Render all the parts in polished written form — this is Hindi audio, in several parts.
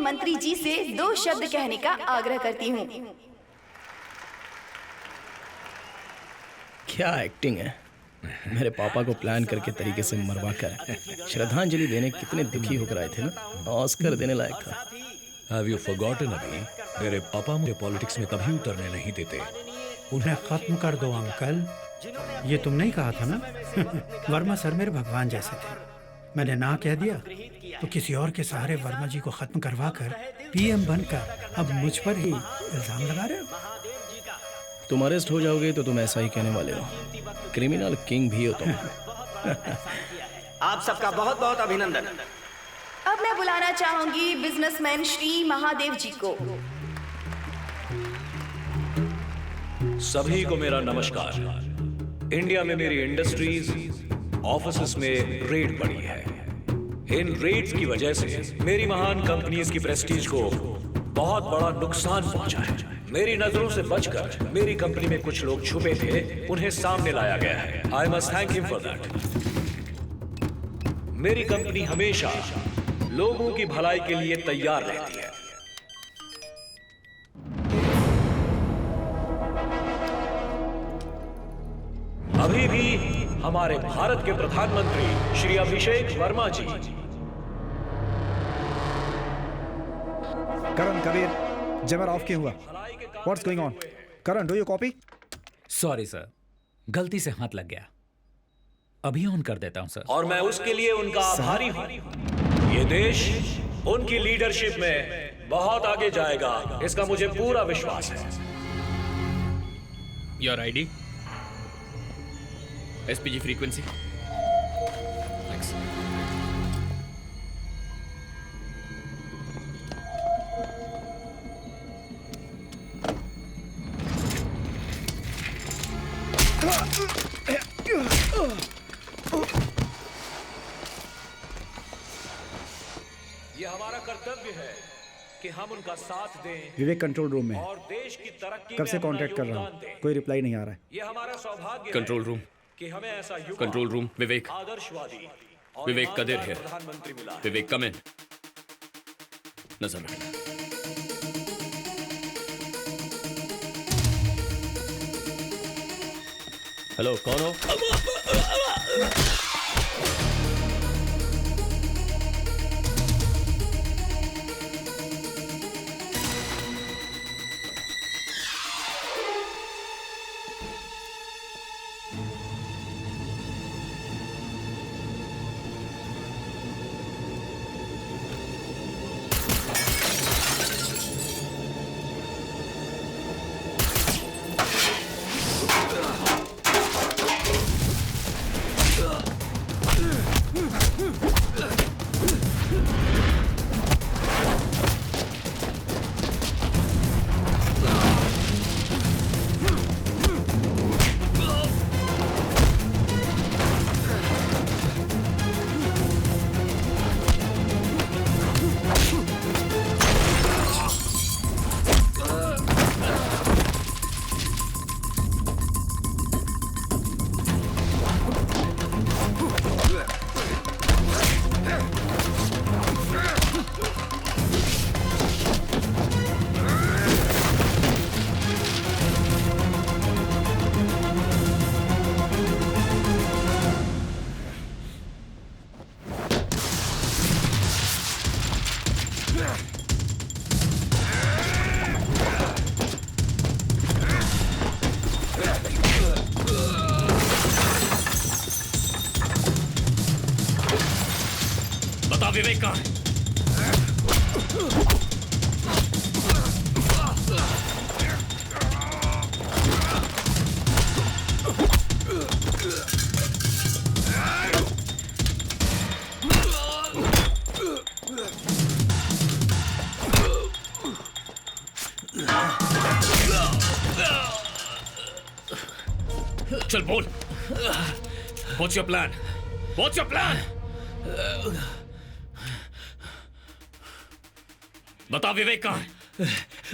मंत्री जी से 2 शब्द कहने का आग्रह करती हूँ। क्या एक्टिंग है। मेरे पापा को प्लान करके तरीके से मरवा कर श्रद्धांजलि देने कितने दुखी होकर आए थे ना। ऑस्कर देने लायक था। Have you forgotten अभी? मेरे पापा मुझे पॉलिटिक्स में कभी उतरने नहीं देते। उन्हें खत्म कर दो अंकल, ये तुमने ही कहा था ना। वर्मा सर मेरे भगवान जैसे थे, मैंने ना कह दिया तो किसी और के सहारे वर्मा जी को खत्म करवा कर पीएम बनकर अब मुझ पर ही इल्जाम लगा रहे हो। तुम अरेस्ट हो जाओगे तो तुम ऐसा ही कहने वाले हो। क्रिमिनल किंग भी हो तुम। आप सबका बहुत बहुत अभिनंदन। अब मैं बुलाना चाहूंगी बिजनेसमैन श्री महादेव जी को। सभी को मेरा नमस्कार। इंडिया में मेरी इंडस्ट्रीज, ऑफिसेस में रेड पड़ी है। इन रेड्स की वजह से मेरी महान कंपनीज की प्रेस्टीज को बहुत बड़ा नुकसान पहुंचा है। मेरी नजरों से बचकर मेरी कंपनी में कुछ लोग छुपे थे, उन्हें सामने लाया गया है। I must thank him for that. मेरी कंपनी हमेशा लोगों की भलाई के लिए तैयार रहती है। अभी भी हमारे भारत के प्रधानमंत्री श्री अभिषेक वर्मा जी। करण, कबीर, जमर ऑफ क्यों हुआ? What's going on? Karan, do you copy? Sorry sir, गलती से हाथ लग गया। अभी ऑन कर देता हूं सर। और मैं उसके लिए उनका आभारी हूं। ये देश उनकी लीडरशिप में बहुत आगे जाएगा, इसका मुझे पूरा विश्वास है। Your ID, SPG frequency. ये हमारा कर्तव्य है कि हम उनका साथ दें विवेक कंट्रोल रूम में। और देश की तरक्की कब से में अपना कांटेक्ट कर रहा योगदान हूँ, दें। कोई रिप्लाई नहीं आ रहा है। ये हमारा सौभाग्य कंट्रोल रूम, कि हमें ऐसा युवा, कंट्रोल रूम, विवेक, आदर्शवादी और विवेक कदिर ईमानदार है। प्रधानमंत्री मिला है। विवेक कम इन। नजर रखना। हेलो, कौन हो? बता विवेक कहाँ है? चल बोल। What's your plan? What's your plan? बता विवेक कहाँ है?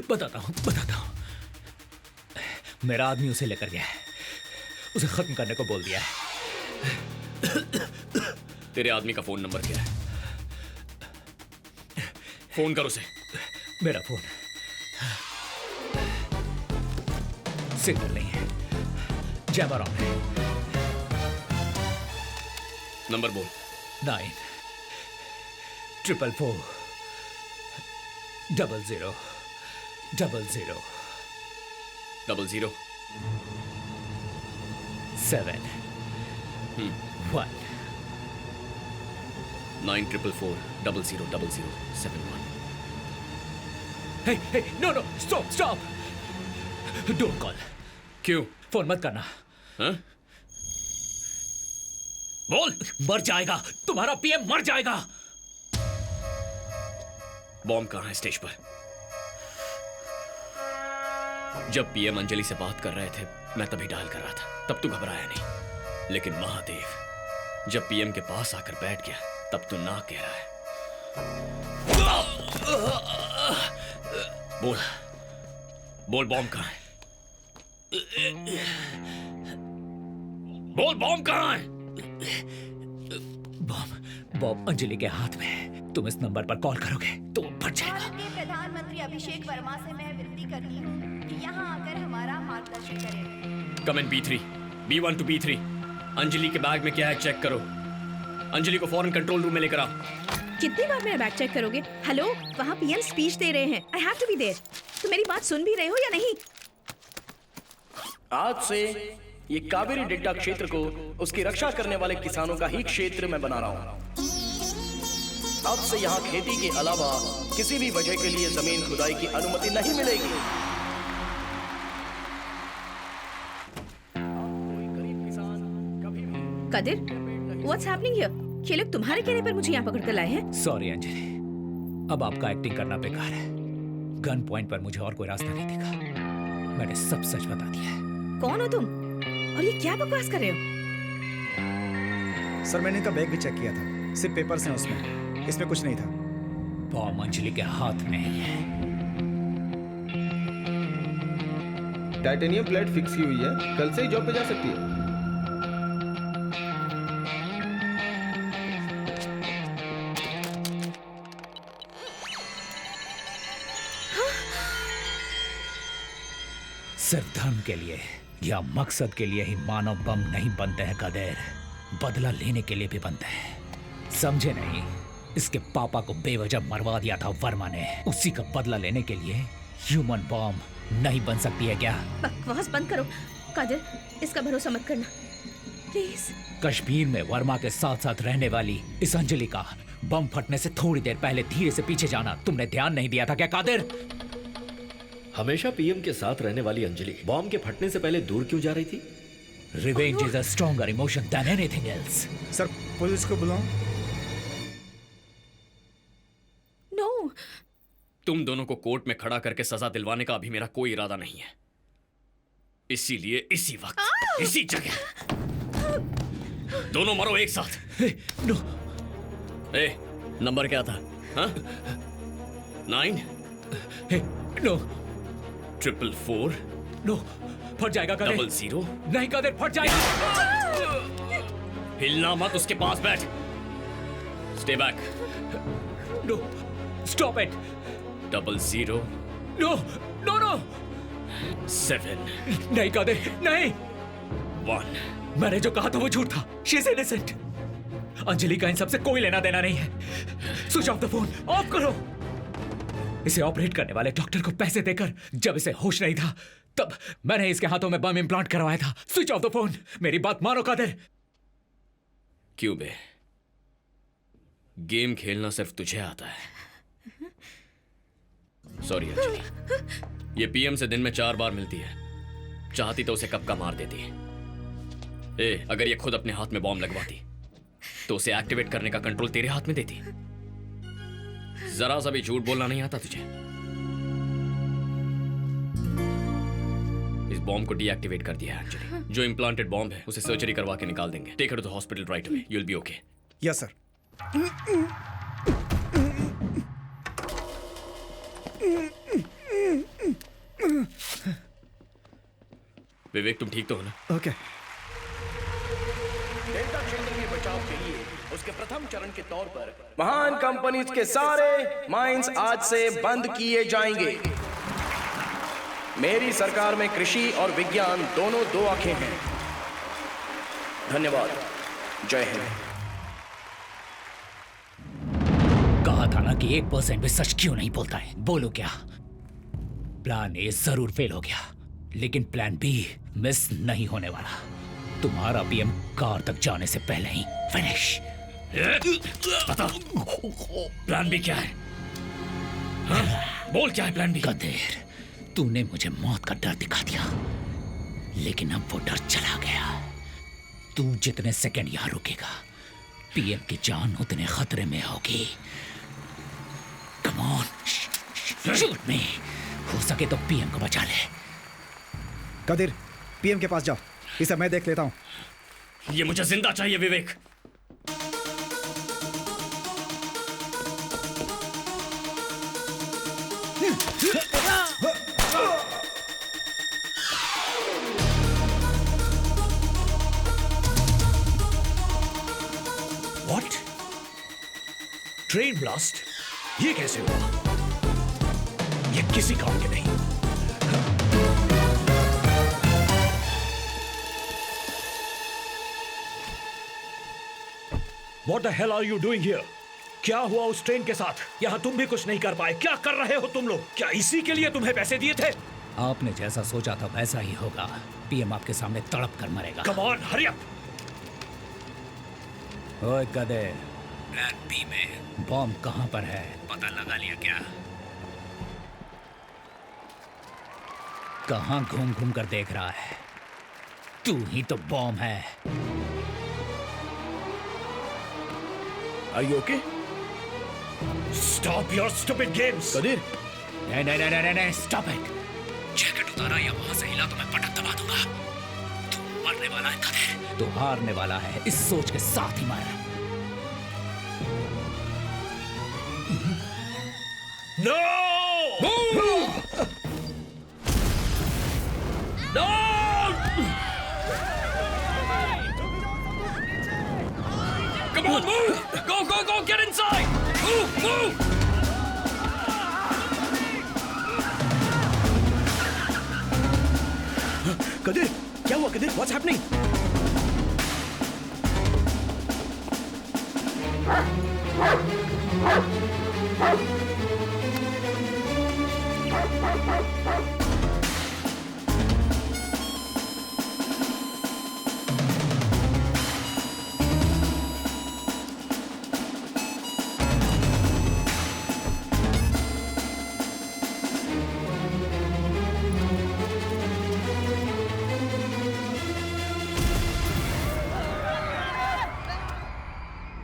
बताता हूँ। मेरा आदमी उसे लेकर गया है, उसे खत्म करने को बोल दिया है। तेरे आदमी का फोन नंबर क्या है? फोन कर उसे। मेरा फोन सिग्नल नहीं है। जैमर ऑन है। नंबर बोल। 9 444 00 00 00 7 1 9 444 00 00 71। Hey, no, stop! Don't call. क्यों? फोन मत करना। हाँ? बोल। मर जाएगा, तुम्हारा पीएम मर जाएगा। बॉम्ब कहाँ है स्टेज पर? जब पीएम अंजलि से बात कर रहे थे मैं तभी डायल कर रहा था, तब तू घबराया नहीं। लेकिन महादेव जब पीएम के पास आकर बैठ गया तब तू ना कह रहा है। बोल बॉम्ब कहाँ है? बोल बॉम्ब कहाँ है? बॉम्ब अंजलि के हाथ में है। तुम इस नंबर पर कॉल करोगे तो फट जाएगा। भारत के प्रधानमंत्री अभिषेक वर्मा से मैं विनती करती हूँ कि यहाँ आकर हमारा मार्गदर्शन करें। कम इन B3 B1 to B3। Anjali के बैग में क्या है चेक करो। अंजलि को फौरन कंट्रोल रूम में लेकर आओ। कितनी बार मेरा बैग चेक करोगे? हेलो, वहाँ पीएम स्पीच दे रहे हैं। I have to be there. तुम मेरी बात सुन भी रहे हो या नहीं? आज से ये कावेरी डेल्टा क्षेत्र को उसकी रक्षा करने वाले किसानों का ही क्षेत्र मैं बना रहा हूँ। अब से यहाँ खेती के अलावा किसी भी वजह के लिए जमीन खुदाई की अनुमति नहीं मिलेगी। Qadir, what's happening here? ये लोग तुम्हारे कहने पर मुझे यहाँ पकड़ कर लाए हैं। सॉरी अंजलि, अब आपका एक्टिंग करना बेकार है। गन पॉइंट पर मुझे और कोई रास्ता नहीं दिखा। मैंने सब सच बता दिया है। कौन हो तुम? और ये क्या बकवास कर रहे हो? सर मैंने इनका बैग भी चेक किया था, सिर्फ पेपर्स हैं उसमें, इसमें कुछ नहीं था। बॉम्ब अंजलि के हाथ में ही है। टाइटेनियम प्लेट फिक्स की हुई है, कल से ही जॉब पे जा सकती है। सिर्फ धर्म के लिए या मकसद के लिए ही मानव बम नहीं बनते हैं कदेर, बदला लेने के लिए भी बनते हैं। समझे नहीं? इसके पापा को बेवजह मरवा दिया था वर्मा ने, उसी का बदला लेने के लिए ह्यूमन बॉम्ब नहीं बन सकती है क्या? बकवास बंद करो कादिर, इसका भरोसा मत करना प्लीज। कश्मीर में वर्मा के साथ साथ रहने वाली इस अंजलि का बम फटने से थोड़ी देर पहले धीरे से पीछे जाना तुमने ध्यान नहीं दिया था क्या कादिर? हमेशा पीएम के साथ रहने वाली अंजलि बॉम्ब के फटने से पहले दूर क्यों जा रही थी? Revenge is a stronger emotion than anything else. Sir police को बुलाऊं? नो। तुम दोनों को कोर्ट में खड़ा करके सजा दिलवाने का अभी मेरा कोई इरादा नहीं है। इसीलिए इसी वक्त इसी जगह दोनों मरो एक साथ। नो। नंबर क्या था? हाँ? 9 नो 444 नो, फट जाएगा कादिर। 00 नहीं कादिर, फट जाएगा। हिलना मत, उसके पास बैठ। Stay back. No, stop it. 00 no no no 7 नहीं कादिर, नहीं। 1 मैंने जो कहा था वो झूठ था। She is innocent. अंजलि का इन सबसे कोई लेना देना नहीं है। Switch off the phone, of करो। इसे ऑपरेट करने वाले डॉक्टर को पैसे देकर जब इसे होश नहीं था तब मैंने इसके हाथों में बम इम्प्लांट करवाया था। Switch off the phone. मेरी बात मानो कादिर। क्यों बे? गेम खेलना सिर्फ तुझे आता है। सॉरी अंजलि, ये पीएम से दिन में 4 बार मिलती है। चाहती तो उसे कब का मार देती। अगर ये खुद अपने हाथ में बॉम्ब लगवाती तो उसे एक्टिवेट करने का कंट्रोल तेरे हाथ में देती। जरा सा भी झूठ बोलना नहीं आता तुझे। इस बॉम्ब को डीएक्टिवेट कर दिया है अंजलि। जो इम्प्लांटेड बॉम्ब है उसे सर्जरी करवा के निकाल देंगे। Take her to the hospital right away, you will be okay. Yes sir. Vivek तुम ठीक तो हो ना? ओके। डेल्टा क्षेत्र के बचाव के लिए उसके प्रथम चरण के तौर पर महान कंपनीज के सारे माइंस आज से बंद किए जाएंगे। मेरी सरकार में कृषि और विज्ञान दोनों दो आंखें हैं। धन्यवाद। जय हिंद। कहा था ना कि 1% भी सच क्यों नहीं बोलता है। बोलो क्या? प्लान ए जरूर फेल हो गया, लेकिन प्लान बी मिस नहीं होने वाला। तुम्हारा पीएम कार तक जाने से पहले ही फिनिश। बता, प्लान बी क्या है? हाँ? बोल क्या है प्लान बी? गधेर, तूने मुझे मौत का डर दिखा दिया, लेकिन अब वो डर चला गया। तू जितने सेकंड यहां रुकेगा, पीएम की जान उतने खतरे में होगी। कम ऑन, शूट मी। हो सके तो पीएम को बचा ले। कदीर, पीएम के पास जाओ, इसे मैं देख लेता हूं। ये मुझे जिंदा चाहिए विवेक। What? Train blast? ये कैसे हुआ? ये किसी काम के नहीं। What the hell are you doing here? क्या हुआ उस ट्रेन के साथ? यहाँ तुम भी कुछ नहीं कर पाए। क्या कर रहे हो तुम लोग? क्या इसी के लिए तुम्हें पैसे दिए थे? आपने जैसा सोचा था वैसा ही होगा। पीएम आपके सामने तड़प कर मरेगा। Come on, hurry up! ओए गधे, प्लान बी में बॉम्ब कहां पर है? पता लगा लिया क्या? कहां घूम घूम कर देख रहा है? तू ही तो बॉम्ब है। Are you okay? Stop your stupid games! Qadeer, नहीं, stop it! जैकेट उतारा या वहां से हिला तो मैं पटक दबा दूंगा। तू मरने वाला है गधे। तू हारने वाला है, इस सोच के साथ ही मर। No! No! Come on, move! Go, get inside! Move! Qadeer, क्या हुआ कदीर? What's happening?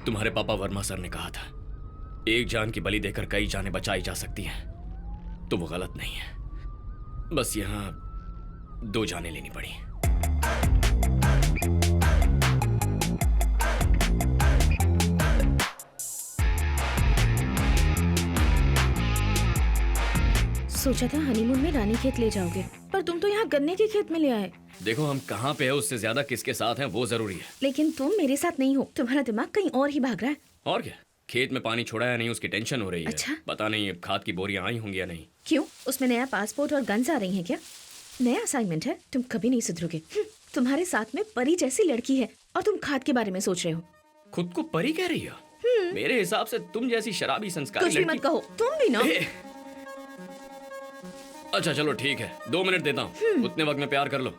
तुम्हारे पापा वर्मा सर ने कहा था, एक जान की बलि देकर कई जानें बचाई जा सकती हैं, तो वो गलत नहीं है। बस यहां 2 जानें लेनी पड़ी। सोचा था हनीमून में रानी खेत ले जाओगे, पर तुम तो यहाँ गन्ने के खेत में ले आए। देखो, हम कहाँ पे है उससे ज्यादा किसके साथ हैं वो जरूरी है। लेकिन तुम मेरे साथ नहीं हो, तुम्हारा दिमाग कहीं और ही भाग रहा है। और क्या, खेत में पानी छोड़ा या नहीं उसकी टेंशन हो रही है। अच्छा? पता नहीं खाद की बोरियां आई होंगी या नहीं। क्यों, उसमें नया पासपोर्ट और गन्स आ रही हैं क्या? नया असाइनमेंट है, तुम कभी नहीं सुधरोगे। तुम्हारे साथ में परी जैसी लड़की है और तुम खाद के बारे में सोच रहे हो। खुद को परी कह रही हो? मेरे हिसाब से तुम जैसी शराबी संस्कारी कुछ भी मत कहो, तुम भी ना। अच्छा चलो ठीक है, 2 मिनट देता हूँ, उतने वक्त में प्यार कर लो।